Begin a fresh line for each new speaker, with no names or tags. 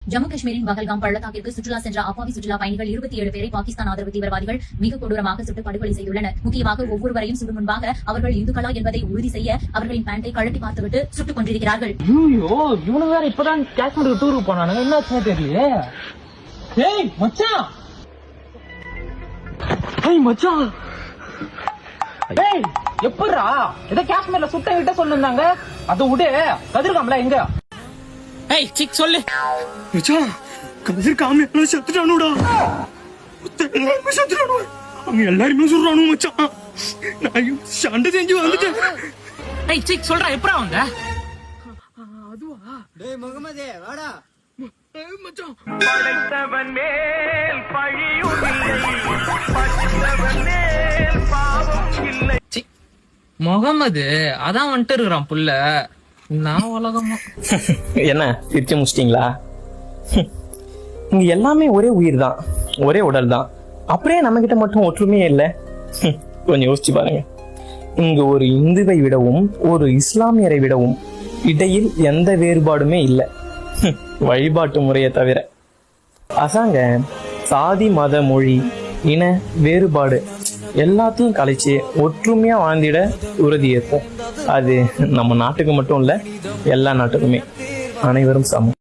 ஜம்மு காஷ்மீரின் பகல்காம் பள்ளத்தாக்கிற்கு சுற்றுலா சென்ற அப்பாவி சுற்றுலா பயணிகள் 27 பேரை பாகிஸ்தான் ஆதரவு தீவிரவாதிகள் மிக கொடூரமாக சுட்டு படுகொலை செய்துள்ளனர். முக்கியமாக ஒவ்வொருவரையும் சுடும் முன்பாக அவர்கள் இந்துக்களா என்பதை உறுதி செய்ய அவர்களின் பேண்டை கழட்டி பார்த்துவிட்டு சுட்டுக் கொண்டிருக்கிறார்கள்.
இவனு வேற இப்பதான் காஷ்மீருக்கு டூருக்கு போனானுங்க, என்ன தெரியலையே. ஏய் மச்சான், ஏய் மச்சான், ஏய் எப்படிரா ஏதோ காஷ்மீர்ல சுட்ட கிட்ட சொல்லிருந்தாங்க, அதை விடு. கதிர்காமல எங்க? ஏய் சிக் சொல்லு
மச்சான், கதிர்காம எல்லாம் செத்துட்டானுடா. எல்லாருமே செத்துட்டானு, அவங்க எல்லாருமே சொல்றானு மச்சான். நான் சண்டை செஞ்சு வந்துட்டேன்.
ஏய் சிக் சொல்றா, எப்படா வந்த?
அதுவா?
டேய் முகமதே வாடா.
மச்சான்,
படைத்தவன் மேல் பழியுமில்லை, படைத்தவன் மேல் பாவம் இல்லை.
முகமது அதான் வந்துட்டு இருக்கிறான் புள்ள. நான் உலகமா
என்ன பிரிச்சு முடிச்சிட்டீங்களா? இங்க எல்லாமே ஒரே உயிர் தான், ஒரே உடல் தான். அப்படியே நம்ம கிட்ட மட்டும் ஒற்றுமையே இல்லை. கொஞ்சம் யோசிச்சு பாருங்க. இங்க ஒரு இந்துவை விடவும் ஒரு இஸ்லாமியரை விடவும் இடையில் எந்த வேறுபாடுமே இல்லை, வழிபாட்டு முறையை தவிர. அசாங்க சாதி மத மொழி இன வேறுபாடு எல்லாத்தையும் கழிச்சு ஒற்றுமையா வாழ்ந்திட உறுதி ஏற்போம். அது நம்ம நாட்டுக்கு மட்டும் இல்ல, எல்லா நாட்டுக்குமே. அனைவரும் சமம்.